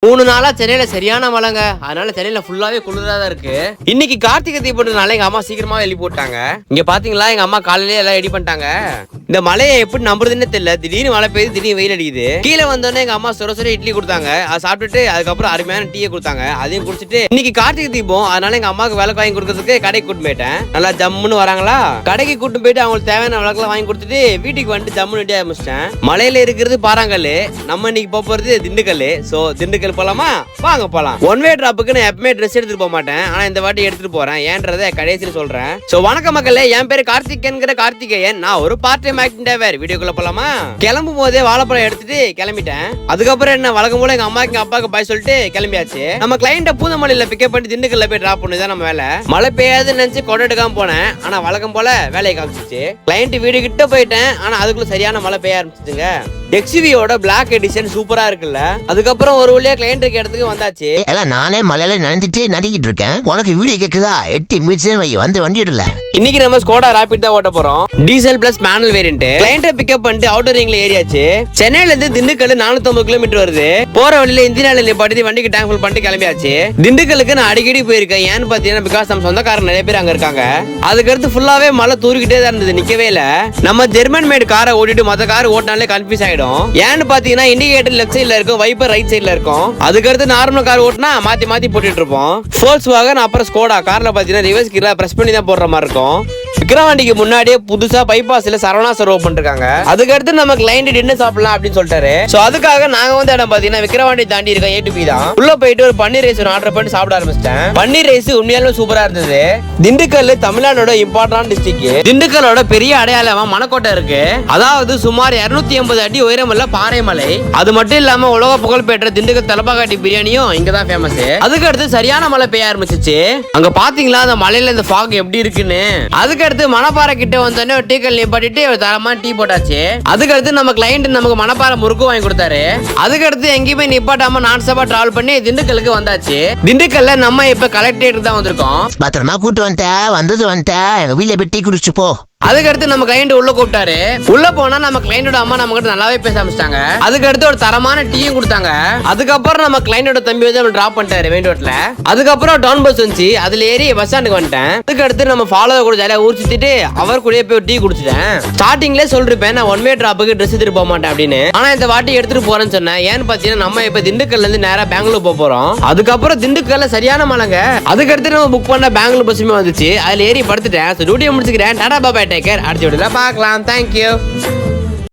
3 நாளா சென்னையில சரியான மழைங்க. அதனால சென்னையில ஃபுல்லாவே குளிரா தான் இருக்கு. இன்னைக்கு கார்த்திகை தீபம்ன்றனால எங்க அம்மா சீக்கிரமா எழுப்பி போட்டாங்க. இங்க பாத்தீங்களா எங்க அம்மா காலையிலே எல்லாம் ரெடி பண்ணிட்டாங்க. இந்த மழையை எப்படி நம்புறதுன்னு தெரியல. திடீர்னு மழை பெய்யுது, திடீர்னு வெயில் அடிக்குது. கீழே வந்தோடனே எங்க அம்மா சொர இட்லி கொடுத்தாங்க. அதை சாப்பிட்டுட்டு அதுக்கப்புறம் அருமையான டீயை கொடுத்தாங்க. அதையும் குடிச்சிட்டு இன்னைக்கு கார்த்திகை தீபம், அதனால எங்க அம்மாவுக்கு விளக்கு வாங்கி கொடுக்கறதுக்கு கடைக்கு கூட்டு போயிட்டேன். நல்லா ஜம்முன்னு வராங்களா, கடைக்கு கூட்டு போயிட்டு அவங்களுக்கு தேவையான விளக்கெல்லாம் வாங்கி கொடுத்துட்டு வீட்டுக்கு வந்துட்டு ஜம்முன்னு ரெடி ஆரம்பிச்சிட்டேன். மலையில இருக்கிறது பாறாங்கல், நம்ம இன்னைக்கு போறது திண்டுக்கல். சோ திண்டுக்கல் போலாமா? வாங்க போலாம். ஒன் வே டிராப்புக்கு நான் எப்பவுமே ட்ரெஸ் எடுத்துட்டு போக மாட்டேன். ஆனா இந்த வாட்டி எடுத்துட்டு போறேன். ஏன்றதை கடைசியில் சொல்றேன். சோ வணக்கம் மக்களே, என் பேரு கார்த்திகேயன்ங்கிற கார்த்திகேயன். நான் ஒரு பார்ட் டைம் ஆக்டிங் டிரைவர். வீடியோக்குள்ள போலாமா? கிளம்பும் போதே வாழைப்பழம் எடுத்துட்டு கிளம்பிட்டேன். அதுக்கப்புறம் என்ன வழக்கம் போல எங்க அம்மாக்கு அப்பாவுக்கு பாய் சொல்லிட்டு கிளம்பியாச்சு. நம்ம கிளைண்ட பூந்தமல்லியில பிக்கப் பண்ணி திண்டுக்கல்ல போய் டிராப் பண்ணிதான் நம்ம வேலை. மழை பெய்யாதுன்னு நினைச்சு கொடை எடுக்காம போனேன். ஆனா வழக்கம் போல வேலையை காமிச்சிச்சு. கிளைண்ட் வீடு கிட்ட போயிட்டேன். ஆனா அதுக்குள்ள சரியான மழை பெய்ய ஆரம்பிச்சுங்க. எக்ஸ்வியோட பிளாக் எடிஷன் சூப்பரா இருக்குல்ல. அதுக்கப்புறம் ஒரு வழியா கிளைண்ட் இருக்க இடத்துக்கு வந்தாச்சு. எல்லாம் நானே மலையில நனைஞ்சிட்டு நடிக்கிட்டு இருக்கேன். உனக்கு வீடியோ கேக்குதா? 8 மினிட்ஸ் வந்து வண்டி விடல. இன்னைக்கு நம்ம ஸ்கோடா ராபிட் தான் ஓட்ட போறோம். Diesel plus manual variant. கிளைண்ட பிக்கப் பண்ணிட்டு அவுட்டர் ரிங்ல ஏறியாச்சு. சென்னையில இருந்து திண்டுக்கல் 450 கிலோமீட்டர் வருது. போற வழியில இந்தியன் ஆயில நிப்பாட்டி வண்டிக்கு டேங்க் ஃபுல் பண்ணிட்டு கிளம்பியாச்சு. திண்டுக்கலுக்கு நான் அடிக்கடி போயிருக்கேன். ஏன்னு பாத்தீங்கன்னா பிகாஸ் நம்ம சொந்தக்காரங்க நிறைய பேர் அங்க இருக்காங்க. அதுக்கடுத்து ஃபுல்லாவே மழை தூரிக்கிட்டே தான் இருந்தது, நிக்கவே இல்ல. நம்ம ஜெர்மன் மேட் காரை ஓட்டிட்டு மத்த கார் ஓட்டினாலே கன்ஃபியூஸ் ஆயிடும். ஏன்னு பாத்தீங்கன்னா இண்டிகேட்டர் லெஃப்ட் சைடுல இருக்கும், வைப்பர் ரைட் சைடுல இருக்கும். அதுக்கடுத்து நார்மல் கார் ஓட்டினா மாத்தி மாத்தி போட்டுட்டு இருப்போம். Volkswagen அப்புறம் ஸ்கோடா கார்ல பாத்தீங்கன்னா ரிவர்ஸ் கீழ பிரஸ் பண்ணி தான் போடுற மாதிரி இருக்கும். விக்ரவாண்டிக்கு முன்னாடியே புதுசா பைபாஸ்ல சரவணா ஸ்டோர் ஓபன் பண்ணிருக்காங்க. அதுக்கடுத்து நம்ம கிளைண்ட் டின்னர் சாப்பிடலாம் அப்படின்னு சொல்லிட்டாரு. சோ அதுக்காக நாங்க வந்து இடம் பாத்தீங்கன்னா விக்ரவாண்டி தாண்டி இருக்க A2B தான். உள்ள போயிட்டு ஒரு பன்னீர் ரைஸ் ஆர்டர் பண்ணி சாப்பிட ஆரம்பிச்சிட்டேன். பன்னீர் ரைஸ் உண்மையாலுமே சூப்பரா இருந்தது. திண்டுக்கல் தமிழ்நாடோட இம்பார்ட்டன்ட் டிஸ்ட்ரிக்ட். திண்டுக்கலோட பெரிய அடையாளமா மணக்கோட்டை இருக்கு. அதாவது சுமார் 250 அடி உயரமுள்ள பாறைமலை. அது மட்டும் இல்லாம உலக புகழ்பெற்ற திண்டுக்கல் தலப்பாக்கட்டி பிரியாணியும் இங்கதான் ஃபேமஸ். அதுக்கு அடுத்து சரியான மழை பெய்ய ஆரம்பிச்சிச்சு. அங்க பாத்தீங்களா அந்த மலையில இந்த ஃபாக் எப்படி இருக்குன்னு. அதுக்கு அடுத்து மணப்பாறை கிட்ட வந்தோடனே ஒரு டீ கல் நிப்பாட்டிட்டு ஒரு தரமான டீ போட்டாச்சு. அதுக்கு அடுத்து நம்ம கிளைண்ட் நமக்கு மணப்பாறை முறுக்கு வாங்கி கொடுத்தாரு. அதுக்கு அடுத்து எங்கேயுமே நிப்பாட்டாம நான் ஸ்டாப்பா டிராவல் பண்ணி திண்டுக்கலுக்கு வந்தாச்சு. திண்டுக்கல்ல நம்ம இப்ப கலெக்டரேட் தான் வந்திருக்கோம். பத்திரமா கூட்டு வந்துட்டேன். எங்க வீட்டுல போய் டீ குடிச்சு போ. அதுக்கடுத்து நம்ம கிளைண்ட் உள்ள கூப்பிட்டாரு. உள்ள போனா நம்ம கிளைண்டோட அம்மா நம்ம கிட்ட நல்லாவே பேச ஆரம்பிச்சிட்டாங்க. அதுக்கடுத்து ஒரு தரமான டீயும் கொடுத்தாங்க. அதுக்கப்புறம் நம்ம கிளைண்டோட தம்பி வந்து டிராப் பண்ணிட்டாரு மெயின் ரோட்ல. அதுக்கப்புறம் டவுன் பஸ் வந்துச்சு, அதுல ஏறி பஸ் ஸ்டாண்டுக்கு வந்துட்டேன். அதுக்கடுத்து நம்ம ஃபாலோ கூட ஜாலியா ஊர் சுத்திட்டு அவர் கூட போய் டீ குடிச்சிட்டேன். ஸ்டார்டிங்லேயே சொல்லிருப்பேன் நான் ஒன் வே டிராப்புக்கு ட்ரெஸ் எடுத்துட்டு போக மாட்டேன் அப்படின்னு. ஆனா இந்த வாட்டி எடுத்துட்டு போறேன்னு சொன்னேன். ஏன்னு பாத்தீங்கன்னா நம்ம இப்ப திண்டுக்கல்ல இருந்து நேரா பெங்களூர் போக போறோம். அதுக்கப்புறம் திண்டுக்கல்ல சரியான மழைங்க. அதுக்கடுத்து நம்ம புக் பண்ண பெங்களூர் பஸ்ஸுமே வந்துச்சு. அதுல ஏறி படுத்துட்டேன். டியூட்டியை முடிச்சுக்கிறேன். டாடா பாய், டேக் கேர். அடுத்த வீடியோல பார்க்கலாம். தேங்க்யூ.